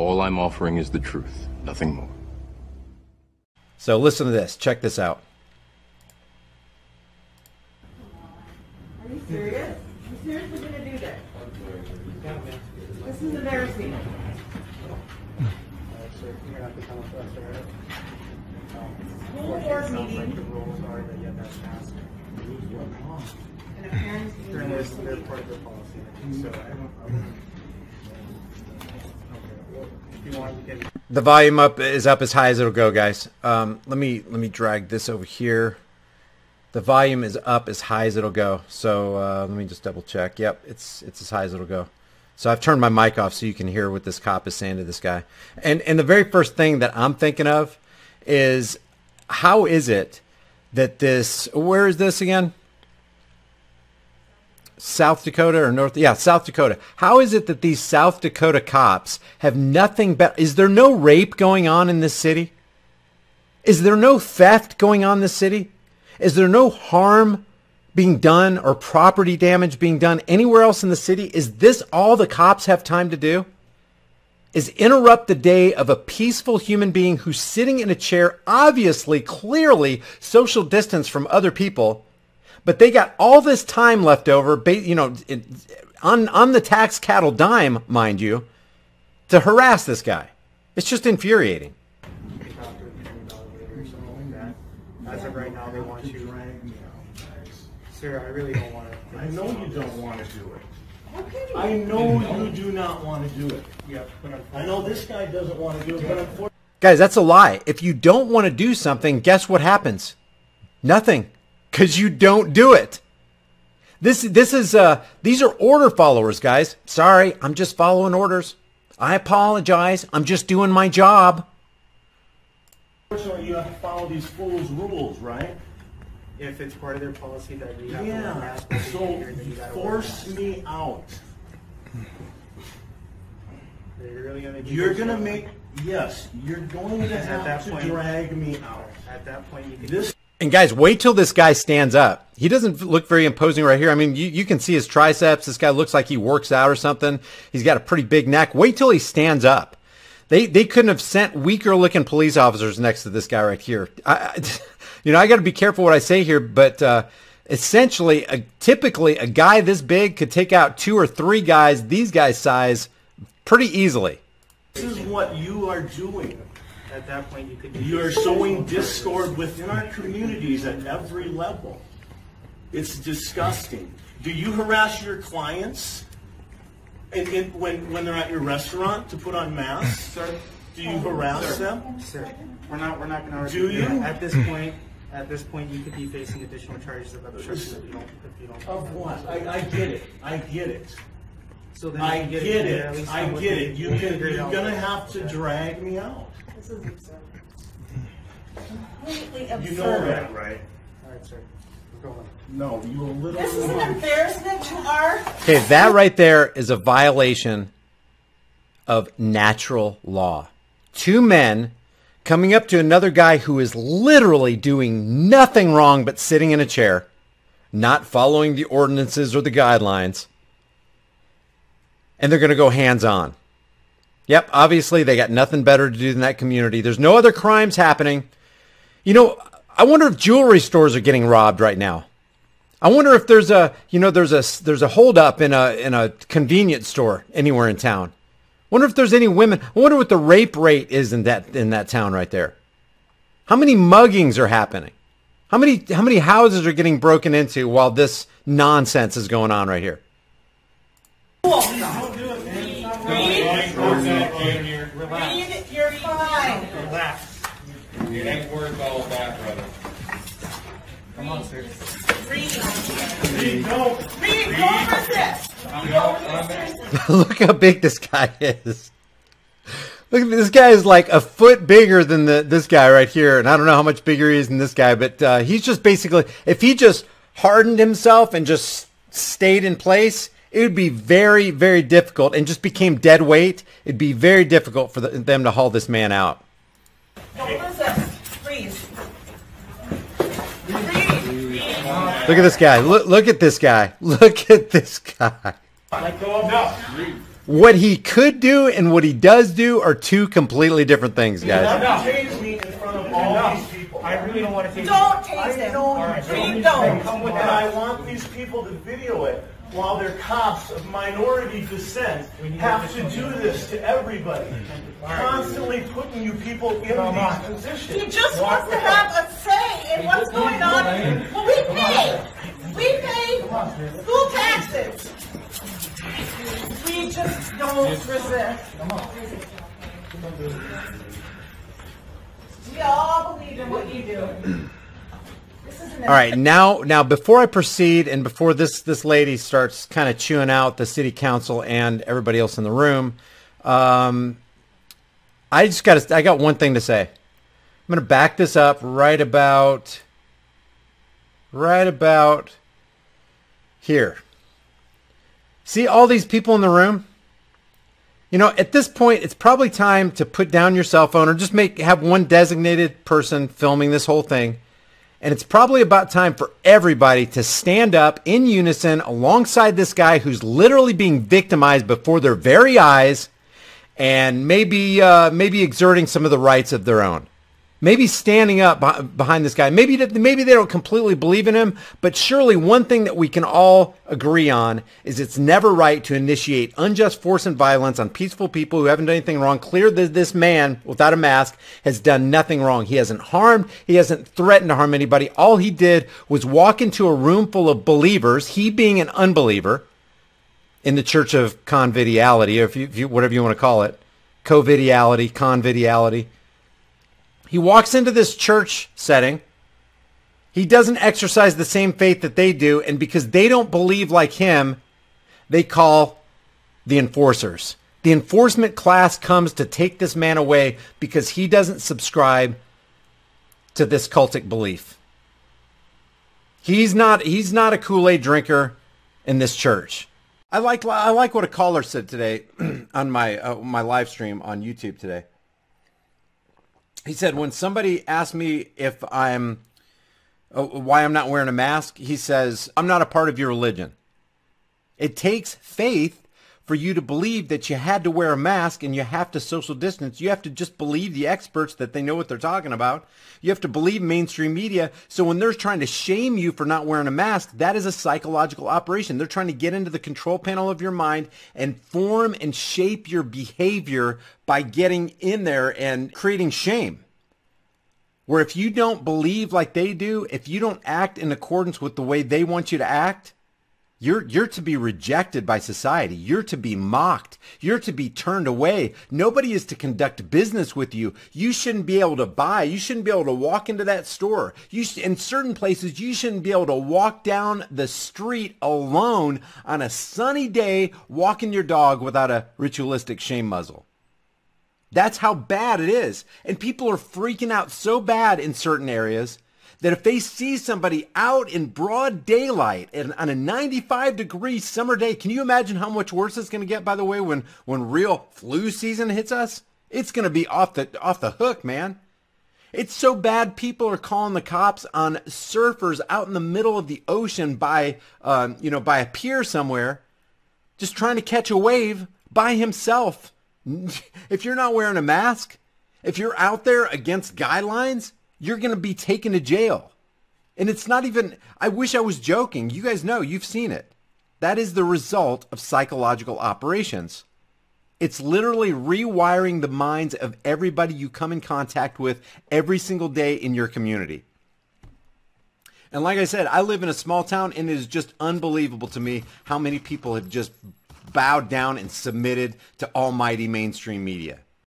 All I'm offering is the truth, nothing more. So listen to this. Check this out. Are you serious? You seriously gonna do this? This is embarrassing. School board meeting. The rules are that you have to have masks. And apparently they're part of the policy. The volume is up as high as it'll go, guys. Let me drag this over here. The volume is up as high as it'll go. So let me just double check. Yep, it's as high as it'll go. So I've turned my mic off so you can hear what this cop is saying to this guy. And the very first thing that I'm thinking of is, how is it that this, where is this again? South Dakota or North? Yeah, South Dakota. How is it that these South Dakota cops have nothing better? Is there no rape going on in this city? Is there no theft going on in this city? Is there no harm being done or property damage being done anywhere else in the city? Is this all the cops have time to do? Is interrupt the day of a peaceful human being who's sitting in a chair, obviously, clearly social distance from other people, but they got all this time left over, you know, on the tax cattle dime, mind you, to harass this guy. It's just infuriating. As of right now, they want you. Sir, I really don't want to. I know you don't want to do it. I know you do not want to do it. Yeah, I know this guy doesn't want to do it, but unfortunately. Guys, that's a lie. If you don't want to do something, guess what happens? Nothing. Because you don't do it. These are order followers, guys. Sorry, I'm just following orders. I apologize. I'm just doing my job. Unfortunately, you have to follow these fools' rules, right? If it's part of their policy that we have to wear Yeah. masks, So force me out. You're gonna make, yes, you're going to have to drag me out. At that point, you can. This. And guys, wait till this guy stands up. He doesn't look very imposing right here. I mean, you can see his triceps. This guy looks like he works out or something. He's got a pretty big neck. Wait till he stands up. They couldn't have sent weaker looking police officers next to this guy right here. You know, I got to be careful what I say here, but essentially, typically a guy this big could take out 2 or 3 guys these guys' size pretty easily. This is what you are doing. At that point, you could. You are sowing discord within our communities at every level. It's disgusting. Do you harass your clients when they're at your restaurant to put on masks? Sir, do you harass them? Sir, we're not going to. Do you? At this point, you could be facing additional charges of obstruction if you don't. Of what? I get it. I get it. So then I get it. I get it. You're gonna have to drag me out. This is absurd. Completely absurd. You know that, right? All right, sir. We're going. No, you a little. This is an embarrassment to our. Okay, that right there is a violation of natural law. 2 men coming up to another guy who is literally doing nothing wrong but sitting in a chair, not following the ordinances or the guidelines, and they're going to go hands-on. Yep, obviously they got nothing better to do than that community. There's no other crimes happening. You know, I wonder if jewelry stores are getting robbed right now. I wonder if there's a holdup in a convenience store anywhere in town. Wonder if there's any women. I wonder what the rape rate is in that town right there. How many muggings are happening? How many houses are getting broken into while this nonsense is going on right here? Read, you're fine. Relax. You ain't worth all that, brother. Come on, sir. Read, go over this. Look how big this guy is. Look, this guy is like a foot bigger than this guy right here. And I don't know how much bigger he is than this guy, but he's just basically, if he just hardened himself and just stayed in place, it would be very, very difficult and just became dead weight. It'd be very difficult for them to haul this man out. Don't resist. Freeze. Look at this guy. Look at this guy. Look at this guy. Let go of now. What he could do and what he does do are two completely different things, You guys. have to tase me in front of all these people. I really don't want to take Don't tase him. Please don't. And I want these people to video it while they're cops of minority descent have to do this to everybody. Constantly putting you people in these positions. He just wants to have a say in what's going on. Well, we pay. We pay school taxes. We just don't resist. We all believe in what you do. This isn't All right, now before I proceed and before this lady starts kind of chewing out the city council and everybody else in the room, I got one thing to say. I'm going to back this up right about here. See all these people in the room? You know, at this point, it's probably time to put down your cell phone or just have one designated person filming this whole thing. And it's probably about time for everybody to stand up in unison alongside this guy who's literally being victimized before their very eyes and maybe exerting some of the rights of their own. Maybe standing up behind this guy. Maybe they don't completely believe in him, but surely one thing that we can all agree on is it's never right to initiate unjust force and violence on peaceful people who haven't done anything wrong. Clear that this man without a mask has done nothing wrong. He hasn't harmed. He hasn't threatened to harm anybody. All he did was walk into a room full of believers, he being an unbeliever in the church of conviviality, or if you whatever you want to call it, covidiality, conviviality. He walks into this church setting. He doesn't exercise the same faith that they do. And because they don't believe like him, they call the enforcers. The enforcement class comes to take this man away because he doesn't subscribe to this cultic belief. He's not a Kool-Aid drinker in this church. I like what a caller said today on my live stream on YouTube today. He said, when somebody asks me if why I'm not wearing a mask, he says, I'm not a part of your religion. It takes faith for you to believe that you had to wear a mask and you have to social distance. You have to just believe the experts that they know what they're talking about. You have to believe mainstream media. So when they're trying to shame you for not wearing a mask, that is a psychological operation. They're trying to get into the control panel of your mind and form and shape your behavior by getting in there and creating shame. Where if you don't believe like they do, if you don't act in accordance with the way they want you to act, you're to be rejected by society. You're to be mocked. You're to be turned away. Nobody is to conduct business with you. You shouldn't be able to buy. You shouldn't be able to walk into that store. In certain places, you shouldn't be able to walk down the street alone on a sunny day, walking your dog without a ritualistic shame muzzle. That's how bad it is. And people are freaking out so bad in certain areas that if they see somebody out in broad daylight and on a 95-degree summer day, can you imagine how much worse it's going to get, by the way, when real flu season hits us? It's going to be off the hook, man. It's so bad people are calling the cops on surfers out in the middle of the ocean by a pier somewhere, just trying to catch a wave by himself. If you're not wearing a mask, if you're out there against guidelines, you're going to be taken to jail. And it's not even, I wish I was joking. You guys know, you've seen it. That is the result of psychological operations. It's literally rewiring the minds of everybody you come in contact with every single day in your community. And like I said, I live in a small town, and it is just unbelievable to me how many people have just bowed down and submitted to almighty mainstream media.